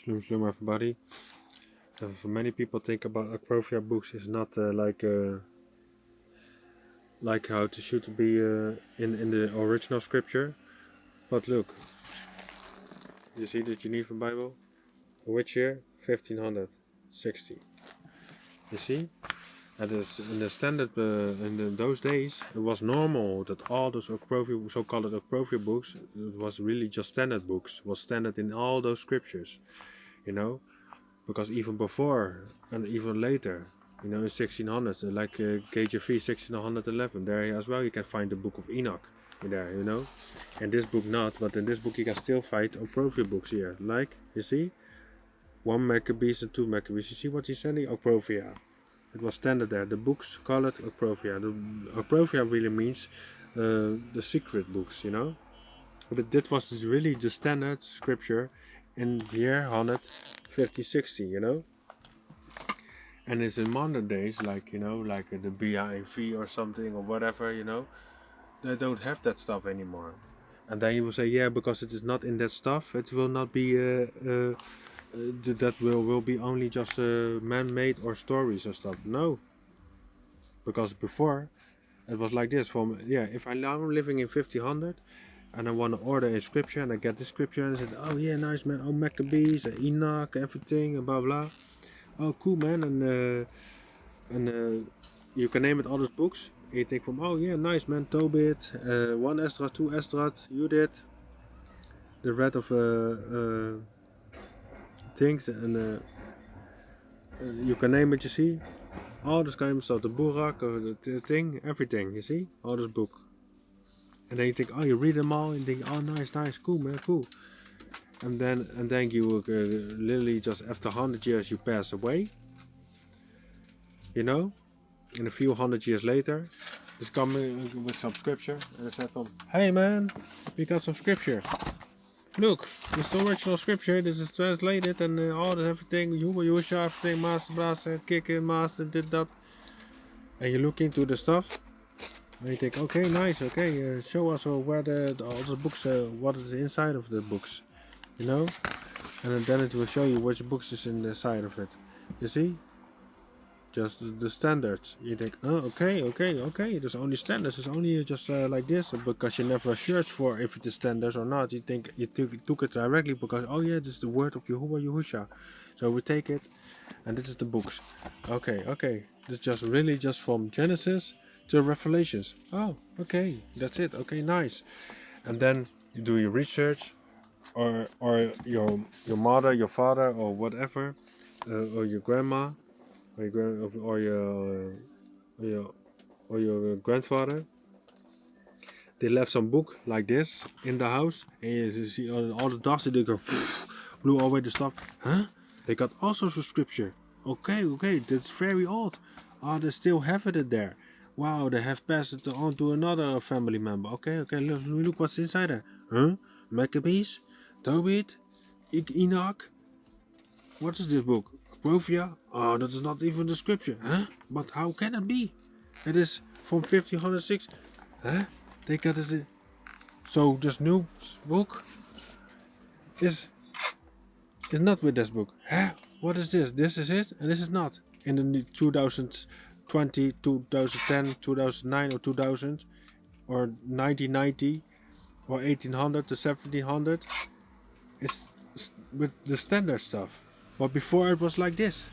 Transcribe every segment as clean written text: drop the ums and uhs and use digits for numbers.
Shalom everybody. For many people think about Acprophya books is not like how it should be in the original scripture. But look, you see the Geneva Bible? Which year? 1560. You see? And in the standard those days, it was normal that all those Acprophya, so-called Acprophya books, it was really just standard books. It was standard in all those scriptures, you know. Because even before and even later, in 1600, like KJV 1611, there as well you can find the book of Enoch there, and this book not, but in this book you can still find Acprophya books here, like, you see, 1 Maccabees and 2 Maccabees. You see what he's saying? Acprophya. It was standard there. The books call it Acprophya. The Acprophya really means the secret books, But that was really the standard scripture in year 150-60, And it's in modern days, like, like the BIV or something or whatever, they don't have that stuff anymore. And then you will say, yeah, because it is not in that stuff, it will not be, that will be only just man-made or stories or stuff. No. Because before, it was like this, if I'm now living in 1500, and I want to order a scripture, and I get the scripture, and I said, oh yeah, nice man, oh Maccabees, Enoch, everything, and blah blah. Oh cool man, and you can name it all those books. And you think from, oh yeah, nice man, Tobit, 1 Esdras, 2 Esdras, Judith, the red of things, and you can name it, you see, all this kind of stuff, the Burak, the thing, everything, you see, all this book. And then you think, oh, you read them all, and you think, oh, nice, cool man, cool. And then you literally just after 100 years you pass away, and a few 100 years later, it's coming with some scripture, and it said from, hey man, we got some scripture. Look, this is the original scripture, this is translated, and all this everything, Yusha, everything, Master, Blaster, Kicker, Master, did that. And you look into the stuff, and you think, okay, nice, okay, show us where all the books, what is inside of the books, and then it will show you which books is in the side of it. You see? Just the standards. You think, oh, okay. There's only standards. It's only just like this, because you never search for if it is standards or not. You think you took it directly because, oh yeah, this is the word of Yahusha. So we take it, and this is the books. Okay. This is just really just from Genesis to Revelations. Oh, okay, that's it. Okay, nice. And then you do your research, or your mother, your father, or whatever, or your grandma. Or your grandfather, they left some book like this in the house, and you see all the dust, they go blew away the stuff. Huh? They got all sorts of scripture. Okay, that's very old. Oh, they still have it in there. Wow, they have passed it on to another family member. Okay, look what's inside there. Huh? Maccabees, Tobit, Enoch. What is this book? Acprophya? Oh, that is not even the scripture. Huh? But how can it be? It is from 1506. Huh? They got this. So this new book is not with this book. Huh? What is this? This is it, and this is not. In the 2020, 2010, 2009, or 2000, or 1990, or 1800 to 1700. It's with the standard stuff. But before it was like this.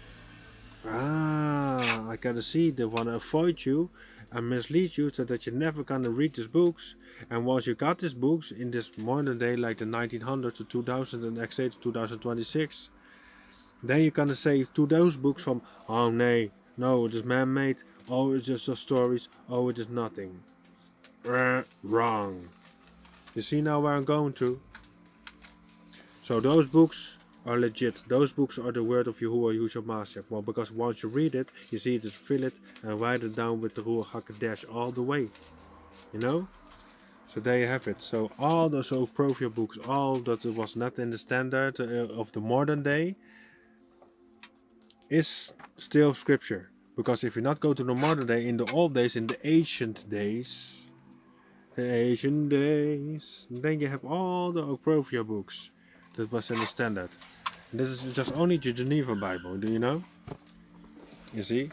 I gotta see, they wanna avoid you and mislead you so that you're never gonna read these books. And once you got these books in this modern day, like the 1900 to 2000 and next day to 2026, then you're gonna say to those books from, oh no, it is man-made, oh it's just stories, oh it is nothing. Wrong. You see now where I'm going to? So those books are legit. Those books are the word of Yahuwah Mashiach. Well, because once you read it, you see it, just fill it and write it down with the Ruach HaKodesh all the way. So there you have it. So all those Acprophya books, all that was not in the standard of the modern day, is still scripture. Because if you not go to the modern day, in the old days, in the ancient days, then you have all the Acprophya books that was in the standard. This is just only the Geneva Bible, do you know? You see?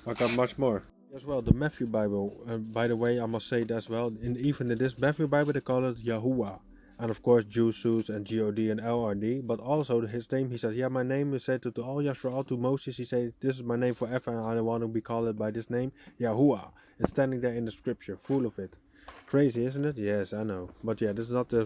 I got much more. As well, the Matthew Bible. By the way, I must say that as well. Even in this Matthew Bible, they call it Yahuwah. And of course, Jesus and God and LRD. But also his name, he said, yeah, my name is said to all Yahshua, to Moses. He said, this is my name forever and I want to be called by this name, Yahuwah. It's standing there in the scripture, full of it. Crazy, isn't it? Yes, I know. But yeah, this is not the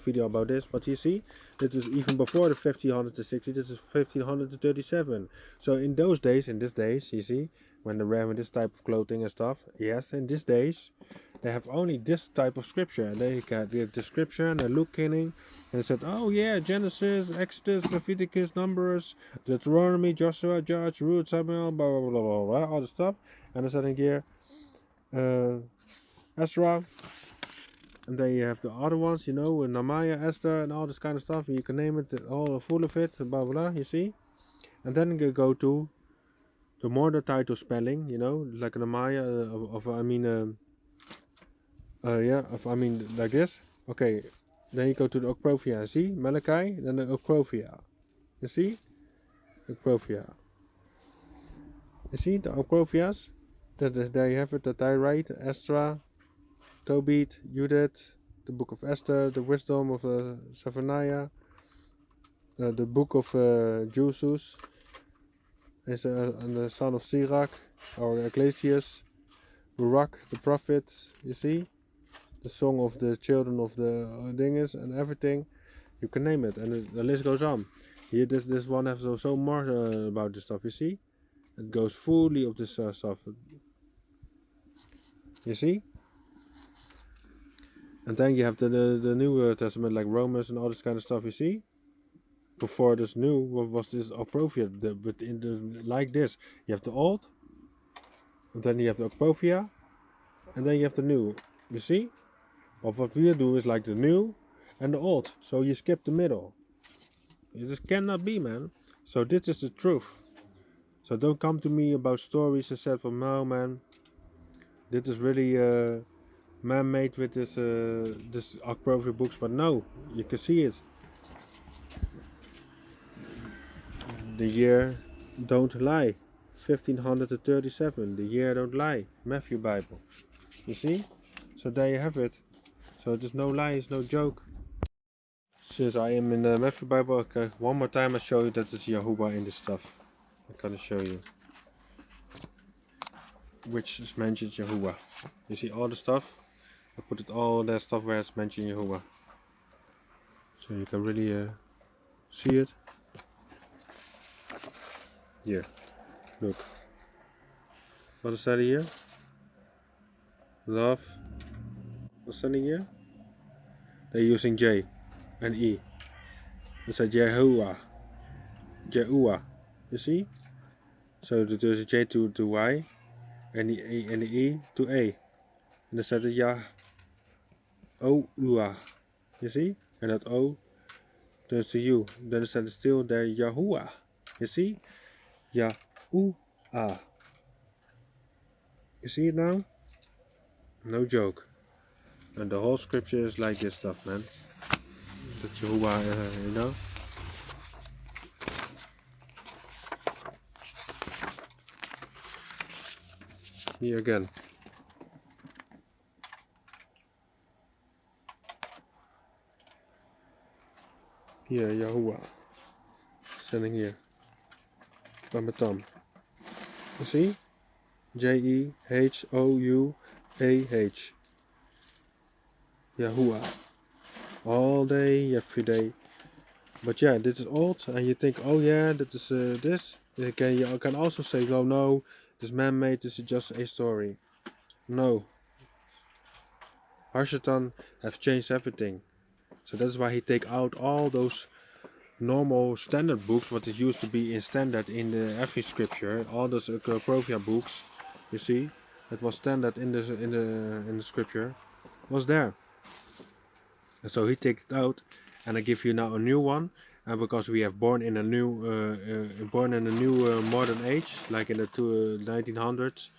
video about this. But you see, this is even before the 1560. This is 1537. So in those days, in these days, you see, when they're wearing this type of clothing and stuff, yes, in these days, they have only this type of scripture. And they got the scripture and they're looking and they said, oh yeah, Genesis, Exodus, Leviticus, Numbers, Deuteronomy, Joshua, Judge, Ruth, Samuel, blah, blah, blah, blah, blah, all the stuff. And they're saying here, Ezra, and then you have the other ones, you know, Nehemiah, Esther, and all this kind of stuff. You can name it, all full of it, blah blah. You see, and then you go to the more title spelling, you know, like Nehemiah, like this. Okay, then you go to the Acprophya. See, Malachi, then the Acprophya. You see, Acprophya. You see the Acrophyas? There you have it. That I write, Ezra, Tobit, Judith, the book of Esther, the wisdom of Zephaniah, the book of Jesus, is the son of Sirach, or Ecclesiastes, Barak, the prophet, you see, the song of the children of the dinges and everything, you can name it, and the list goes on. Here, this one has so more about this stuff, you see, it goes fully of this stuff, you see. And then you have the New Testament, like Romans and all this kind of stuff, you see. Before this new, what was this Acprophya? But in the like this, you have the old, and then you have the Acprophya, and then you have the new. You see? But what we do is like the new and the old. So you skip the middle. This cannot be, man. So this is the truth. So don't come to me about stories and said from no, man. This is really man-made with this Acprophya books, but no, you can see it. The year don't lie. 1537. The year don't lie. Matthew Bible. You see? So there you have it. So there's no lies, no joke. Since I am in the Matthew Bible, okay, one more time I show you that it's Yahuwah in this stuff. I'm gonna show you. Which is mentioned Yahuwah. You see all the stuff? I put it all that stuff where it's mentioned Yahuwah. So you can really see it. Here. Look. What is that here? Love. What's that here? They're using J and E. It's a Jehovah. Jehovah. You see? So there's a J to Y and the A and the E to A. And then said it Yah O Ua. You see? And that O turns to U. Then it said still there Yahuwah. You see? Yahuwah. You see it now? No joke. And the whole scripture is like this stuff, man. That Yahuwah, you know? Here again. Here, Yahuwah. Standing here. By my thumb. You see? Jehouah. Yahuwah. All day, every day. But yeah, this is old, and you think, oh yeah, that is this. You can also say, oh no, this man-made, this is just a story. No. Harshatan have changed everything. So that's why he take out all those normal standard books, what it used to be in standard in every scripture. All those Acprophya books, you see, it was standard in the scripture, was there. And so he takes it out, and I give you now a new one. And because we have born in a new modern age, like in the 1900s,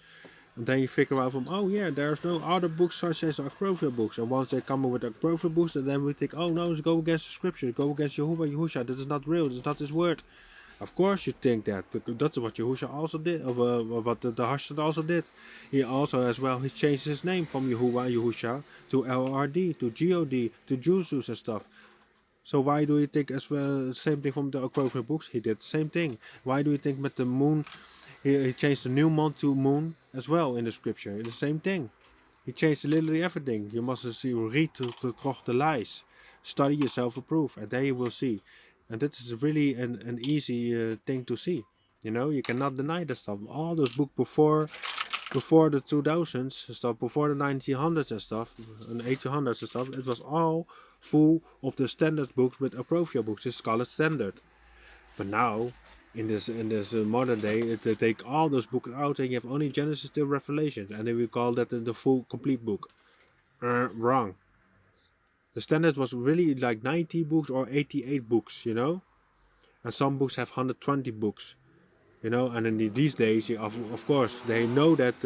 And then you figure out from, oh yeah, there's no other books such as Acprophya books. And once they come up with Acprophya books, and then we think, oh no, it's go against the scripture, go against Yehovah Yahusha. This is not real. This is not his word. Of course you think that. That's what Yahusha also did, or what the Hashad also did. He also, as well, he changed his name from Yehovah Yahusha to LRD, to God, to Jesus and stuff. So why do you think as well, same thing from the Acprophya books? He did the same thing. Why do you think with the moon, he changed the new month to moon as well in the scripture? It's the same thing. He changed literally everything. You must see, read to the lies. Study yourself approve, and then you will see. And this is really an easy thing to see. You know, you cannot deny that stuff. All those books before the 2000s and stuff, before the 1900s and stuff, and 1800s and stuff, it was all full of the standard books with Acprophya books, the Scarlet Standard. But now, in this modern day, they take all those books out and you have only Genesis to Revelation, and they will call that the full complete book. Wrong. The standard was really like 90 books or 88 books, you know, and some books have 120 books, you know. And in these days, of course, they know that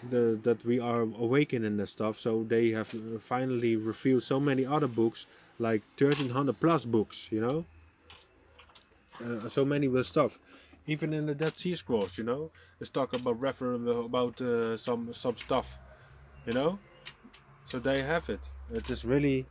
that we are awakening and stuff, so they have finally revealed so many other books, like 1300 plus books, you know. So many with stuff. Even in the Dead Sea Scrolls, you know, it's talk about some stuff, you know. So they have it. It is really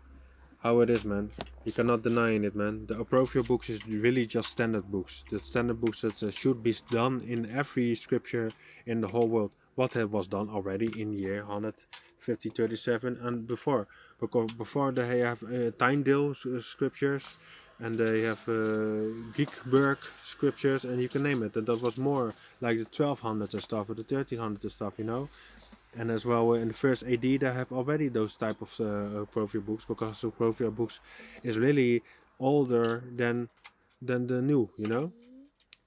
how it is, man. You cannot deny it, man. The Acprophya books is really just standard books. The standard books that should be done in every scripture in the whole world. What was done already in year 15037 and before. Because before they have Tyndale scriptures, and they have Geekburg scriptures, and you can name it. And that was more like the 1200s and stuff, or the 1300s and stuff, you know. And as well in the first AD they have already those type of Acprophya books, because the Acprophya books is really older than the new, you know,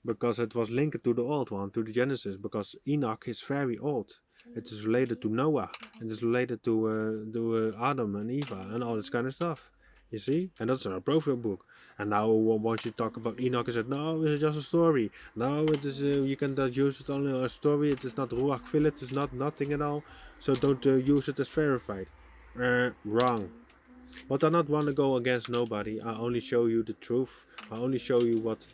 because it was linked to the old one, to the Genesis, because Enoch is very old. It is related to Noah, it is related to Adam and Eva and all this kind of stuff. You see, and that's an Acprophya book. And now once you talk about Enoch, is said no, it's just a story. No, it is you can use it only as a story. It is not Ruach Fil, it is not nothing at all. So don't use it as verified. Wrong. But I not want to go against nobody. I only show you the truth. I only show you what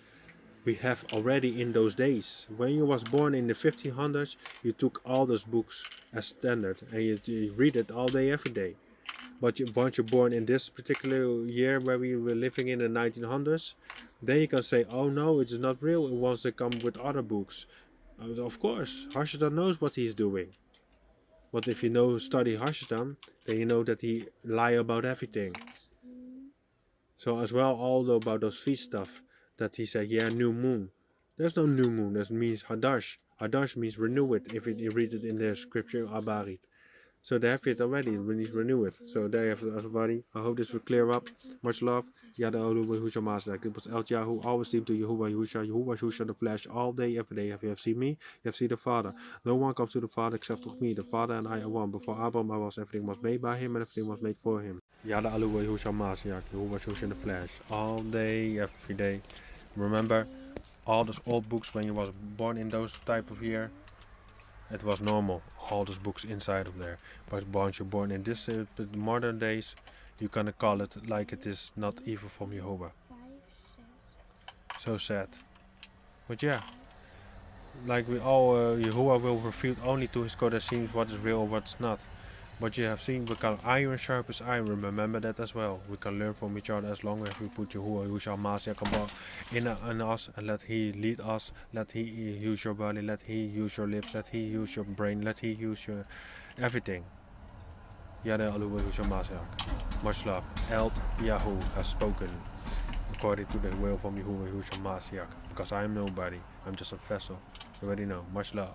we have already in those days. When you was born in the 1500s, you took all those books as standard and you read it all day, every day. But once you're born in this particular year where we were living in the 1900s, then you can say, oh no, it is not real. It wants to come with other books. Of course, Hashatan knows what he's doing. But if you study Hashatan, then you know that he lie about everything. So as well, all about those feast stuff, that he said, yeah, new moon. There's no new moon, that means Hadash. Hadash means renew it, if you read it in the scripture Abarit. So they have it already, we need to renew it. So there you have it, everybody. I hope this will clear up. Much love. Yada Olu Yahusha Master. It was El Yahu, always team to Yehovah Yahusha, Yehovah Yahusha the flesh, all day, every day. If you have seen me, you have seen the Father. No one comes to the Father except through me. The Father and I are one. Before Abraham I was, everything was made by him, and everything was made for him. Yada Olu Yahusha Master, Yehovah Yahusha the flesh, all day, every day. Remember, all those old books when you was born in those type of year, it was normal, all those books inside of there. But once you're born in this modern days, you gonna call it like it is not even from Jehovah. So sad. But yeah, like we all, Jehovah will reveal only to his Kodesh what is real and what's not. But you have seen, because iron sharpens iron, remember that as well. We can learn from each other as long as we put Yahuwah Yahusha Mashiach in us, and let he lead us, let he use your body, let he use your lips, let he use your brain, let he use your everything. Yada Aluwa Yahusha Mashiach. Much love. El Yahu has spoken according to the will from Yahuwah Yahusha Mashiach. Because I am nobody, I'm just a vessel. You already know. Much love.